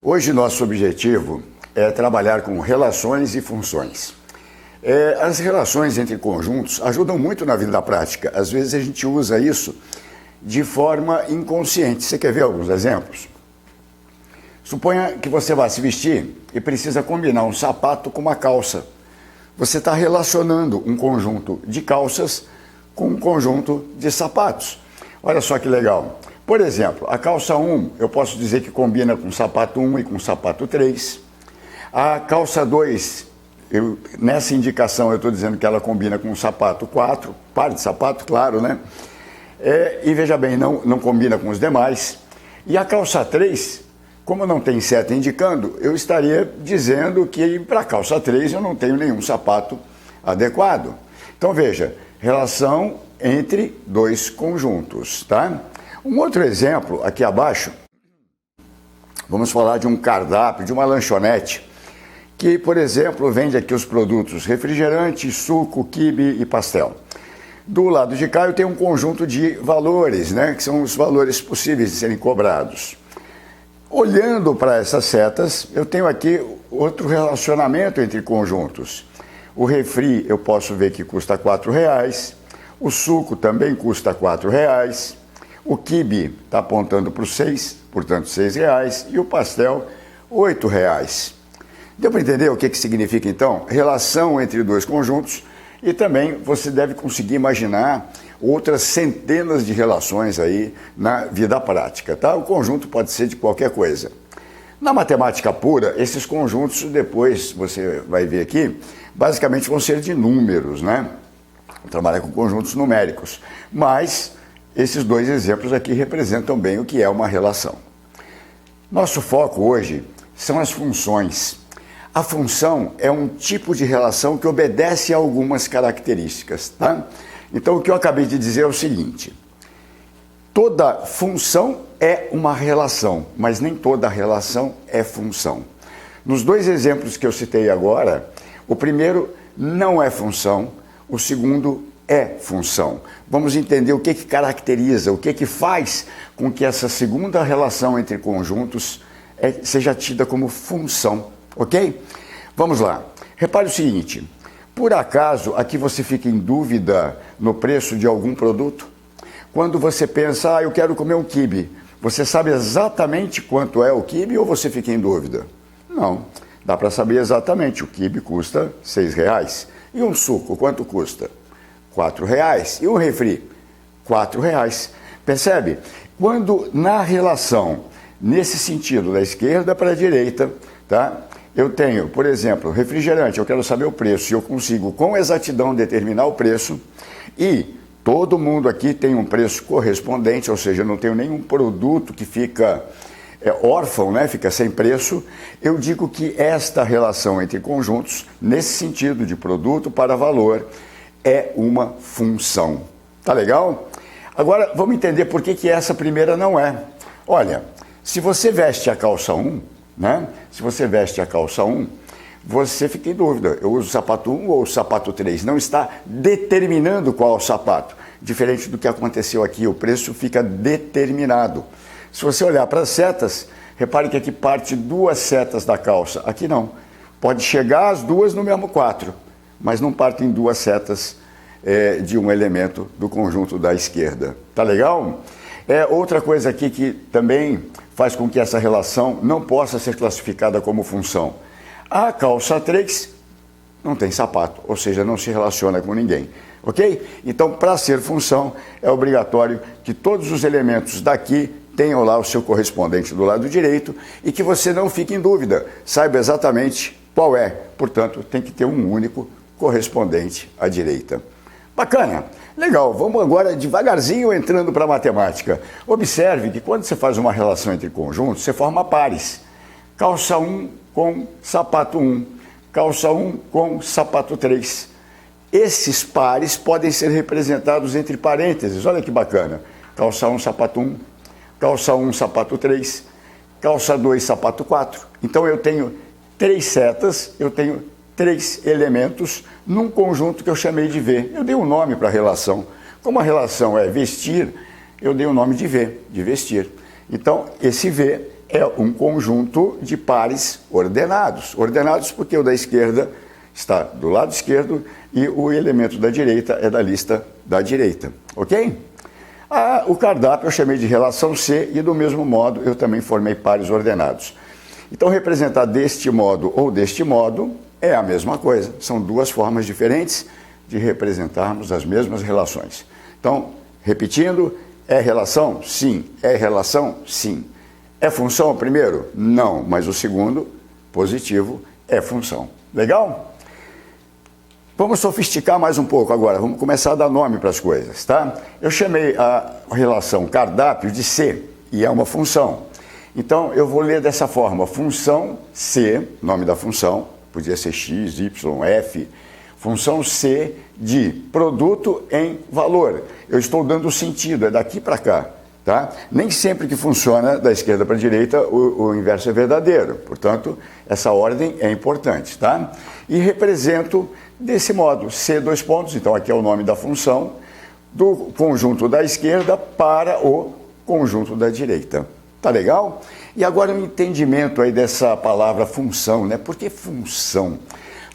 Hoje nosso objetivo é trabalhar com relações e funções. As relações entre conjuntos ajudam muito na vida prática. Às vezes a gente usa isso de forma inconsciente. Você quer ver alguns exemplos? Suponha que você vai se vestir e precisa combinar um sapato com uma calça. Você está relacionando um conjunto de calças com um conjunto de sapatos. Olha só que legal. Por exemplo, a calça 1, eu posso dizer que combina com o sapato 1 e com o sapato 3. A calça 2, nessa indicação eu estou dizendo que ela combina com o sapato 4, par de sapato, claro, né? E veja bem, não combina com os demais. E a calça 3, como não tem seta indicando, eu estaria dizendo que para a calça 3 eu não tenho nenhum sapato adequado. Então veja, relação entre dois conjuntos, tá? Um outro exemplo, aqui abaixo, vamos falar de um cardápio, de uma lanchonete, que, por exemplo, vende aqui os produtos refrigerante, suco, quibe e pastel. Do lado de cá eu tenho um conjunto de valores, né, que são os valores possíveis de serem cobrados. Olhando para essas setas, eu tenho aqui outro relacionamento entre conjuntos. O refri eu posso ver que custa R$4, o suco também custa R$4, o quibe está apontando para o 6, portanto R$6, e o pastel R$8. Deu para entender o que significa então? Relação entre dois conjuntos, e também você deve conseguir imaginar outras centenas de relações aí na vida prática, tá? O conjunto pode ser de qualquer coisa. Na matemática pura, esses conjuntos, depois você vai ver aqui, basicamente vão ser de números, né? Trabalhar com conjuntos numéricos, mas esses dois exemplos aqui representam bem o que é uma relação. Nosso foco hoje são as funções. A função é um tipo de relação que obedece a algumas características, tá? Então o que eu acabei de dizer é o seguinte: toda função é uma relação, mas nem toda relação é função. Nos dois exemplos que eu citei agora, o primeiro não é função, o segundo é função. Vamos entender o que caracteriza, o que faz com que essa segunda relação entre conjuntos seja tida como função, ok? Vamos lá. Repare o seguinte: por acaso aqui você fica em dúvida no preço de algum produto? Quando você pensa, eu quero comer um quibe, você sabe exatamente quanto é o quibe ou você fica em dúvida? Não, dá para saber exatamente. O quibe custa R$6. E um suco, quanto custa? R$4. E um refri? R$4. Percebe? Quando na relação, nesse sentido, da esquerda para a direita, tá? Eu tenho, por exemplo, refrigerante, eu quero saber o preço, e eu consigo com exatidão determinar o preço, e todo mundo aqui tem um preço correspondente, ou seja, eu não tenho nenhum produto que fica órfão, né? Fica sem preço. Eu digo que esta relação entre conjuntos, nesse sentido de produto para valor, é uma função. Tá legal? Agora, vamos entender por que essa primeira não é. Olha, se você veste a calça 1, né? Se você veste a calça 1, você fica em dúvida. Eu uso o sapato 1 ou o sapato 3. Não está determinando qual é o sapato. Diferente do que aconteceu aqui, o preço fica determinado. Se você olhar para as setas, repare que aqui parte duas setas da calça. Aqui não. Pode chegar as duas no mesmo 4. Mas não partem duas setas de um elemento do conjunto da esquerda. Tá legal? Outra coisa aqui que também faz com que essa relação não possa ser classificada como função. A calça 3 não tem sapato, ou seja, não se relaciona com ninguém. Ok? Então, para ser função, é obrigatório que todos os elementos daqui tenham lá o seu correspondente do lado direito e que você não fique em dúvida, saiba exatamente qual é. Portanto, tem que ter um único correspondente à direita. Bacana, legal. Vamos agora devagarzinho entrando para a matemática. Observe que quando você faz uma relação entre conjuntos, você forma pares. Calça 1 com sapato 1, calça 1 com sapato 3. Esses pares podem ser representados entre parênteses. Olha que bacana. Calça 1, sapato 1, calça 1, sapato 3, calça 2, sapato 4. Então eu tenho 3 setas, eu tenho 3 elementos num conjunto que eu chamei de V. Eu dei um nome para a relação. Como a relação é vestir, eu dei o nome de V, de vestir. Então, esse V é um conjunto de pares ordenados. Ordenados porque o da esquerda está do lado esquerdo e o elemento da direita é da lista da direita, ok? O cardápio eu chamei de relação C e do mesmo modo eu também formei pares ordenados. Então representar deste modo ou deste modo é a mesma coisa, são duas formas diferentes de representarmos as mesmas relações. Então, repetindo, é relação? Sim. É relação? Sim. É função o primeiro? Não, mas o segundo, positivo, é função. Legal? Vamos sofisticar mais um pouco agora, vamos começar a dar nome para as coisas, tá? Eu chamei a relação cardápio de C, e é uma função. Então, eu vou ler dessa forma, função C, nome da função, podia ser x, y, f, função C de produto em valor. Eu estou dando sentido, é daqui para cá, tá? Nem sempre que funciona da esquerda para a direita, o inverso é verdadeiro. Portanto, essa ordem é importante, tá? E represento desse modo, C dois pontos, então aqui é o nome da função, do conjunto da esquerda para o conjunto da direita. Tá legal? E agora o entendimento aí dessa palavra função, né? Por que função?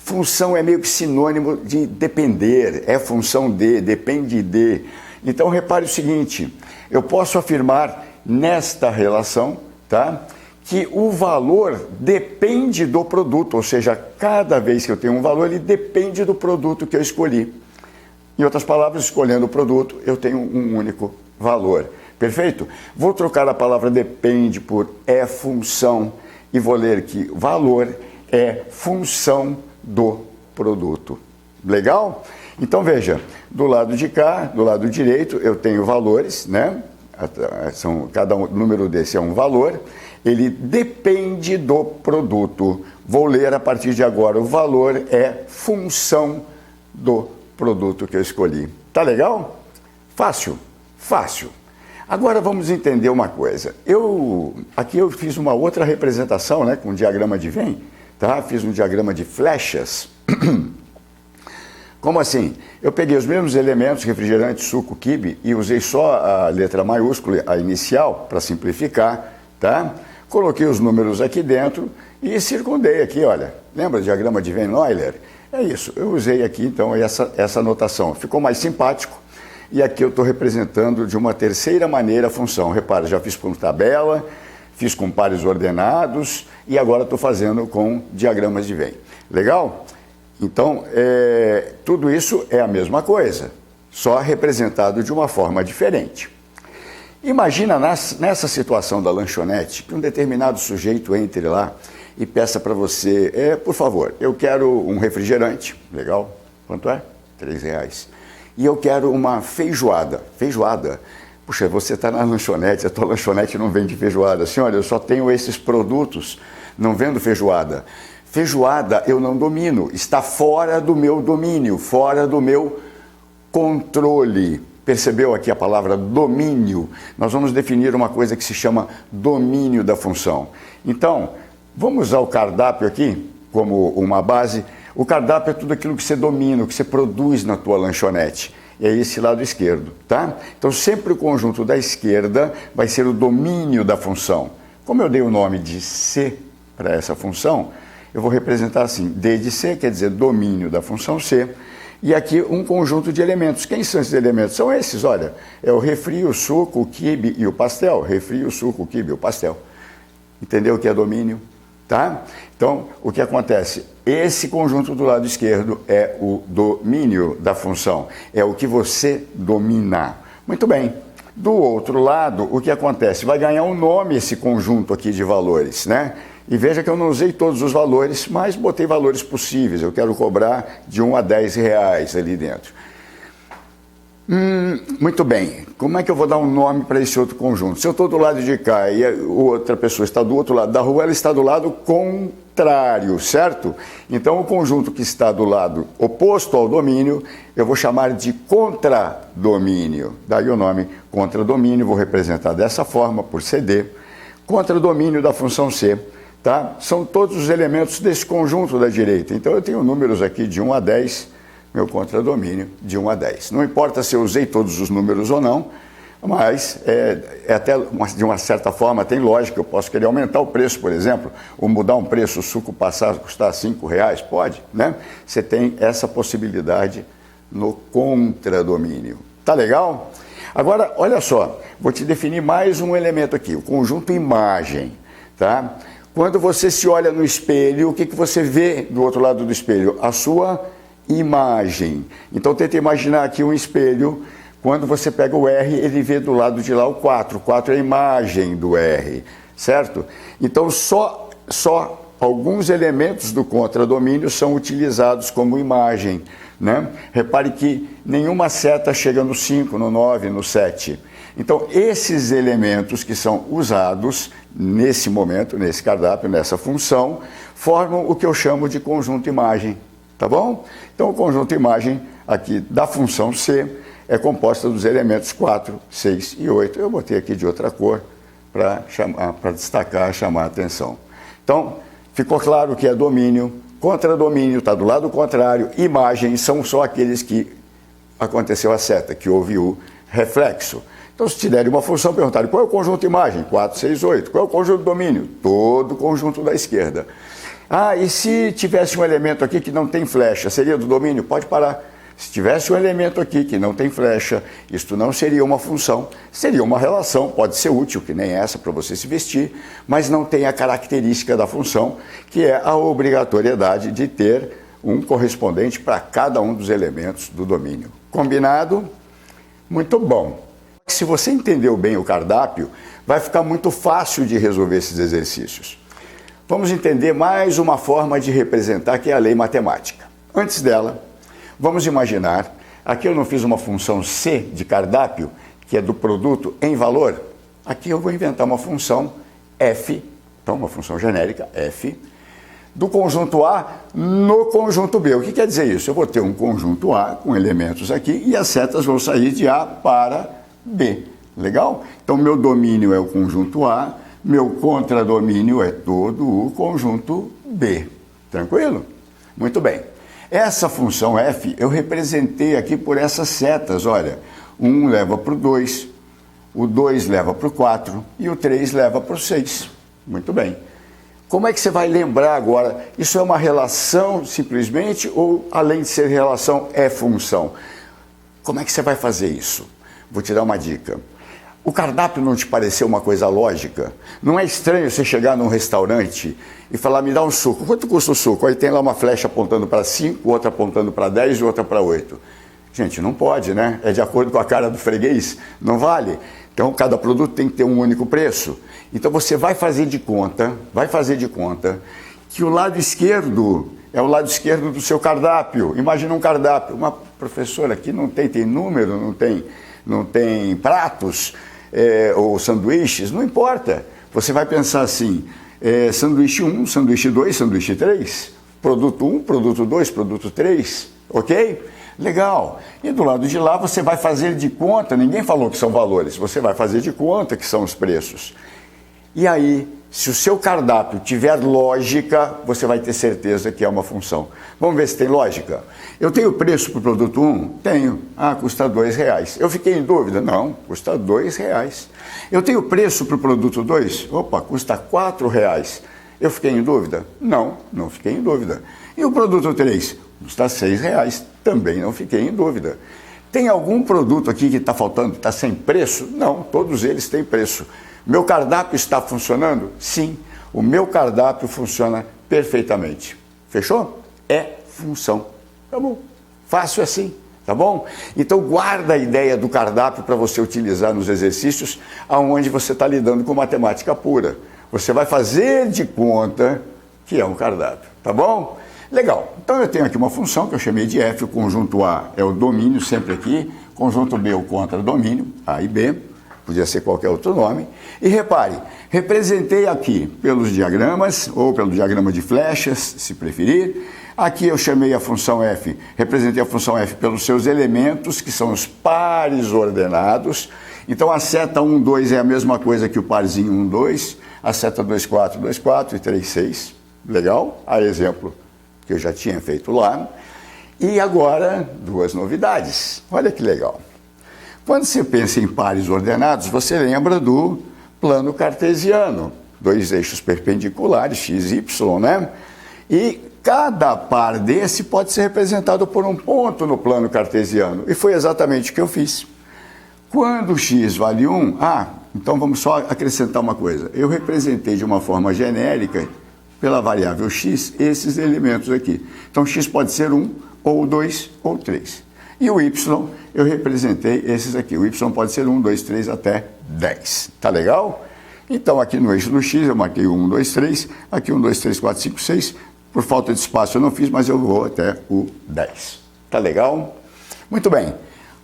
Função é meio que sinônimo de depender, é função de, depende de. Então repare o seguinte, eu posso afirmar nesta relação, tá? Que o valor depende do produto, ou seja, cada vez que eu tenho um valor, ele depende do produto que eu escolhi. Em outras palavras, escolhendo o produto, eu tenho um único valor. Perfeito? Vou trocar a palavra depende por é função e vou ler que valor é função do produto. Legal? Então veja, do lado de cá, do lado direito, eu tenho valores, né? Cada número desse é um valor. Ele depende do produto. Vou ler a partir de agora. O valor é função do produto que eu escolhi. Tá legal? Fácil? Fácil. Agora vamos entender uma coisa. Aqui eu fiz uma outra representação, né, com um diagrama de Venn, tá? Fiz um diagrama de flechas. Como assim? Eu peguei os mesmos elementos, refrigerante, suco, quibe, e usei só a letra maiúscula, a inicial, para simplificar, tá? Coloquei os números aqui dentro e circundei aqui, olha. Lembra o diagrama de Venn-Euler? É isso, eu usei aqui então essa notação. Ficou mais simpático e aqui eu estou representando de uma terceira maneira a função. Repara, já fiz com tabela, fiz com pares ordenados e agora estou fazendo com diagramas de Venn. Legal? Então, tudo isso é a mesma coisa, só representado de uma forma diferente. Imagina nessa situação da lanchonete que um determinado sujeito entre lá e peça para você, por favor, eu quero um refrigerante, legal, quanto é? R$3. E eu quero uma feijoada. Feijoada? Puxa, você está na lanchonete, a tua lanchonete não vende feijoada. Senhora, eu só tenho esses produtos, não vendo feijoada. Feijoada eu não domino, está fora do meu domínio, fora do meu controle. Percebeu aqui a palavra domínio? Nós vamos definir uma coisa que se chama domínio da função. Então, vamos usar o cardápio aqui como uma base. O cardápio é tudo aquilo que você domina, que você produz na tua lanchonete. E é esse lado esquerdo, tá? Então, sempre o conjunto da esquerda vai ser o domínio da função. Como eu dei o nome de C para essa função, eu vou representar assim, D de C, quer dizer domínio da função C, e aqui um conjunto de elementos. Quem são esses elementos? São esses, olha, é o refri, o suco, o quibe e o pastel. Refri, o suco, o quibe e o pastel. Entendeu o que é domínio? Tá? Então, o que acontece? Esse conjunto do lado esquerdo é o domínio da função, é o que você domina. Muito bem. Do outro lado, o que acontece? Vai ganhar um nome esse conjunto aqui de valores, né? E veja que eu não usei todos os valores, mas botei valores possíveis. Eu quero cobrar de 1 a 10 reais ali dentro. Muito bem. Como é que eu vou dar um nome para esse outro conjunto? Se eu estou do lado de cá e a outra pessoa está do outro lado da rua, ela está do lado contrário, certo? Então, o conjunto que está do lado oposto ao domínio, eu vou chamar de contradomínio. Daí o nome contradomínio, vou representar dessa forma, por CD. Contradomínio da função C. Tá? São todos os elementos desse conjunto da direita. Então, eu tenho números aqui de 1 a 10, meu contradomínio de 1 a 10. Não importa se eu usei todos os números ou não, Mas até de uma certa forma tem lógica. Eu posso querer aumentar o preço, por exemplo, ou mudar um preço, o suco passar a custar R$5, pode, né? Você tem essa possibilidade no contradomínio. Tá legal? Agora, olha só, vou te definir mais um elemento aqui, o conjunto imagem, tá? Quando você se olha no espelho, o que você vê do outro lado do espelho? A sua imagem. Então, tenta imaginar aqui um espelho. Quando você pega o R, ele vê do lado de lá o 4. O 4 é a imagem do R, certo? Então, só alguns elementos do contradomínio são utilizados como imagem, né? Repare que nenhuma seta chega no 5, no 9, no 7. Então, esses elementos que são usados nesse momento, nesse cardápio, nessa função, formam o que eu chamo de conjunto imagem, tá bom? Então, o conjunto imagem aqui da função C é composta dos elementos 4, 6 e 8. Eu botei aqui de outra cor para destacar, chamar a atenção. Então, ficou claro que é domínio, contradomínio, está do lado contrário, imagem são só aqueles que aconteceu a seta, que houve o reflexo. Então, se te derem uma função, perguntarem qual é o conjunto imagem? 4, 6, 8. Qual é o conjunto domínio? Todo o conjunto da esquerda. Ah, e se tivesse um elemento aqui que não tem flecha, seria do domínio? Pode parar. Se tivesse um elemento aqui que não tem flecha, isto não seria uma função, seria uma relação, pode ser útil, que nem essa para você se vestir, mas não tem a característica da função, que é a obrigatoriedade de ter um correspondente para cada um dos elementos do domínio. Combinado? Muito bom. Se você entendeu bem o cardápio, vai ficar muito fácil de resolver esses exercícios. Vamos entender mais uma forma de representar, que é a lei matemática. Antes dela, vamos imaginar, aqui eu não fiz uma função C de cardápio, que é do produto em valor. Aqui eu vou inventar uma função F, então uma função genérica, F, do conjunto A no conjunto B. O que quer dizer isso? Eu vou ter um conjunto A com elementos aqui e as setas vão sair de A para B. Legal? Então, meu domínio é o conjunto A, meu contradomínio é todo o conjunto B. Tranquilo? Muito bem. Essa função F eu representei aqui por essas setas, olha, o 1 leva para o 2, o 2 leva para o 4 e o 3 leva para o 6. Muito bem. Como é que você vai lembrar agora? Isso é uma relação simplesmente ou, além de ser relação, é função? Como é que você vai fazer isso? Vou te dar uma dica. O cardápio não te pareceu uma coisa lógica? Não é estranho você chegar num restaurante e falar, me dá um suco. Quanto custa o suco? Aí tem lá uma flecha apontando para 5, outra apontando para 10 e outra para 8. Gente, não pode, né? É de acordo com a cara do freguês, não vale. Então, cada produto tem que ter um único preço. Então, você vai fazer de conta que o lado esquerdo é o lado esquerdo do seu cardápio. Imagina um cardápio. Uma professora aqui não tem número, não tem pratos, ou sanduíches, não importa. Você vai pensar assim, sanduíche 1, sanduíche 2, sanduíche 3, produto 1, produto 2, produto 3, ok? Legal. E do lado de lá você vai fazer de conta, ninguém falou que são valores, você vai fazer de conta que são os preços. E aí, se o seu cardápio tiver lógica, você vai ter certeza que é uma função. Vamos ver se tem lógica. Eu tenho preço para o produto 1? Tenho. Ah, custa R$2. Eu fiquei em dúvida? Não, custa R$2. Eu tenho preço para o produto 2? Opa, custa R$4. Eu fiquei em dúvida? Não, não fiquei em dúvida. E o produto 3? Custa R$6. Também não fiquei em dúvida. Tem algum produto aqui que está faltando, está sem preço? Não, todos eles têm preço. Meu cardápio está funcionando? Sim, o meu cardápio funciona perfeitamente. Fechou? É função. Tá bom. Fácil assim, tá bom? Então guarda a ideia do cardápio para você utilizar nos exercícios onde você está lidando com matemática pura. Você vai fazer de conta que é um cardápio, tá bom? Legal. Então eu tenho aqui uma função que eu chamei de F, o conjunto A é o domínio, sempre aqui, conjunto B é o contradomínio, A e B. Podia ser qualquer outro nome. E repare, representei aqui pelos diagramas, ou pelo diagrama de flechas, se preferir. Aqui eu chamei a função F, representei a função F pelos seus elementos, que são os pares ordenados. Então a seta 1, 2 é a mesma coisa que o parzinho 1, 2. A seta 2, 4, 2, 4 e 3, 6. Legal? A exemplo que eu já tinha feito lá. E agora, duas novidades. Olha que legal. Quando você pensa em pares ordenados, você lembra do plano cartesiano, dois eixos perpendiculares, x e y, né? E cada par desse pode ser representado por um ponto no plano cartesiano. E foi exatamente o que eu fiz. Quando x vale 1, então vamos só acrescentar uma coisa. Eu representei de uma forma genérica, pela variável x, esses elementos aqui. Então x pode ser 1, ou 2, ou 3. E o y, eu representei esses aqui. O y pode ser 1, 2, 3 até 10. Tá legal? Então aqui no eixo do x eu marquei 1, 2, 3. Aqui 1, 2, 3, 4, 5, 6. Por falta de espaço eu não fiz, mas eu vou até o 10. Tá legal? Muito bem.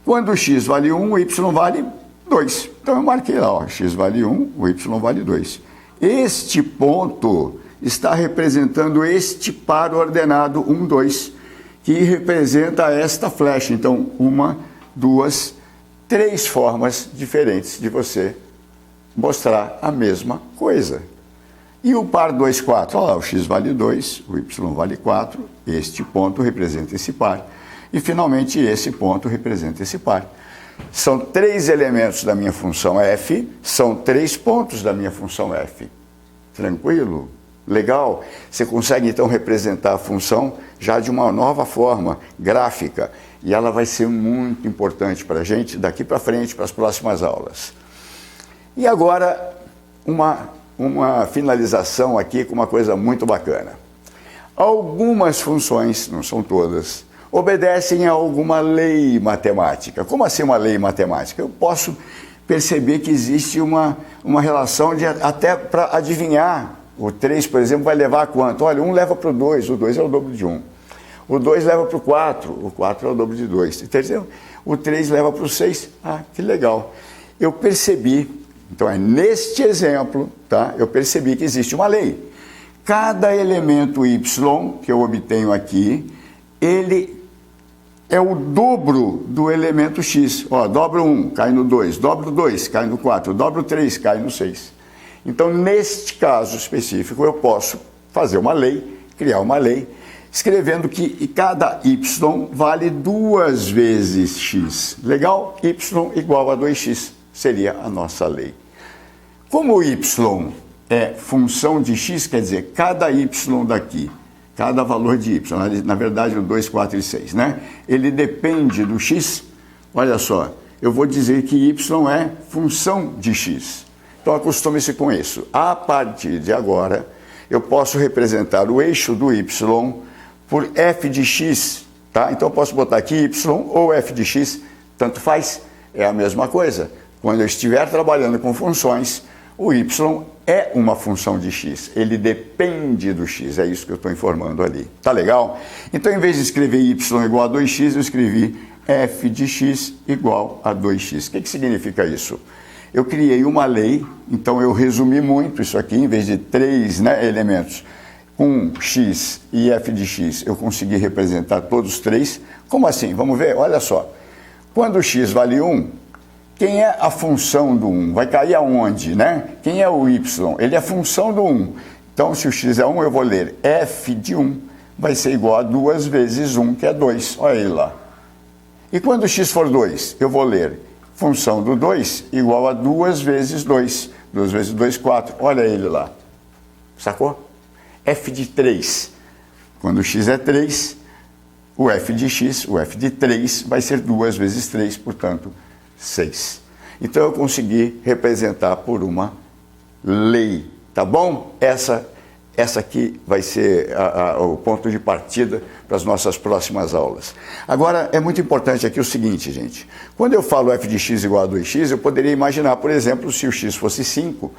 Quando o x vale 1, o y vale 2. Então eu marquei lá, ó, x vale 1, o y vale 2. Este ponto está representando este par ordenado 1, 2, que representa esta flecha. Então, 1, 2, 3 formas diferentes de você mostrar a mesma coisa. E o par 2, 4, olha lá, o x vale 2, o y vale 4, este ponto representa esse par. E, finalmente, esse ponto representa esse par. São 3 elementos da minha função f, são 3 pontos da minha função f. Tranquilo? Legal? Você consegue, então, representar a função já de uma nova forma, gráfica. E ela vai ser muito importante para a gente daqui para frente, para as próximas aulas. E agora, uma finalização aqui com uma coisa muito bacana. Algumas funções, não são todas, obedecem a alguma lei matemática. Como assim uma lei matemática? Eu posso perceber que existe uma relação até para adivinhar. O 3, por exemplo, vai levar a quanto? Olha, 1 leva para o 2, o 2 é o dobro de 1. O 2 leva para o 4 é o dobro de 2. Entendeu? O 3 leva para o 6. Que legal. Eu percebi, então é neste exemplo, tá? Eu percebi que existe uma lei. Cada elemento y que eu obtenho aqui, ele é o dobro do elemento x. Ó, dobro 1, cai no 2, dobro 2, cai no 4, dobro 3, cai no 6. Então, neste caso específico, eu posso fazer uma lei, criar uma lei, escrevendo que cada y vale 2 vezes x. Legal? Y igual a 2x seria a nossa lei. Como o y é função de x, quer dizer, cada y daqui, cada valor de y, na verdade o 2, 4 e 6, né? Ele depende do x. Olha só, eu vou dizer que y é função de x. Então acostume-se com isso. A partir de agora, eu posso representar o eixo do y por f de x, tá? Então eu posso botar aqui y ou f de x, tanto faz, é a mesma coisa. Quando eu estiver trabalhando com funções, o y é uma função de x, ele depende do x, é isso que eu estou informando ali. Tá legal? Então, em vez de escrever y igual a 2x, eu escrevi f de x igual a 2x. O que significa isso? Eu criei uma lei, então eu resumi muito isso aqui, em vez de 3 elementos, com x e f de x, eu consegui representar todos 3. Como assim? Vamos ver? Olha só. Quando x vale 1, quem é a função do 1? Vai cair aonde, né? Quem é o y? Ele é a função do 1. Então, se o x é 1, eu vou ler f de 1 vai ser igual a 2 vezes 1, que é 2. Olha ele lá. E quando x for 2, eu vou ler função do 2 igual a 2 vezes 2. 2 vezes 2, 4. Olha ele lá. Sacou? F de 3. Quando x é 3, o f de x, o f de 3, vai ser 2 vezes 3, portanto, 6. Então, eu consegui representar por uma lei, tá bom? Essa aqui vai ser o ponto de partida para as nossas próximas aulas. Agora, é muito importante aqui o seguinte, gente. Quando eu falo f de x igual a 2x, eu poderia imaginar, por exemplo, se o x fosse 5,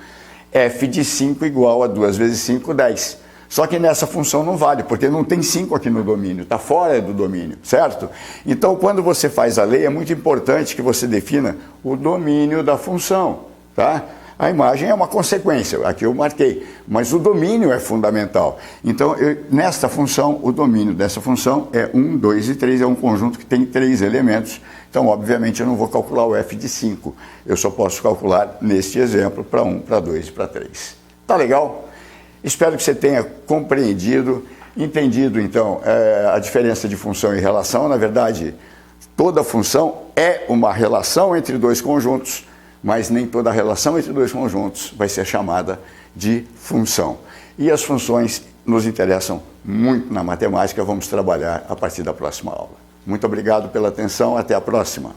f de 5 igual a 2 vezes 5, 10. Só que nessa função não vale, porque não tem 5 aqui no domínio, está fora do domínio, certo? Então, quando você faz a lei, é muito importante que você defina o domínio da função, tá? A imagem é uma consequência, aqui eu marquei, mas o domínio é fundamental. Então, nesta função, o domínio dessa função é 1, 2 e 3, é um conjunto que tem 3 elementos. Então, obviamente, eu não vou calcular o f de 5, eu só posso calcular, neste exemplo, para 1, para 2 e para 3. Tá legal? Espero que você tenha compreendido, entendido, então, a diferença de função e relação. Na verdade, Toda função é uma relação entre dois conjuntos, mas nem toda relação entre dois conjuntos vai ser chamada de função. E as funções nos interessam muito na matemática, vamos trabalhar a partir da próxima aula. Muito obrigado pela atenção, até a próxima.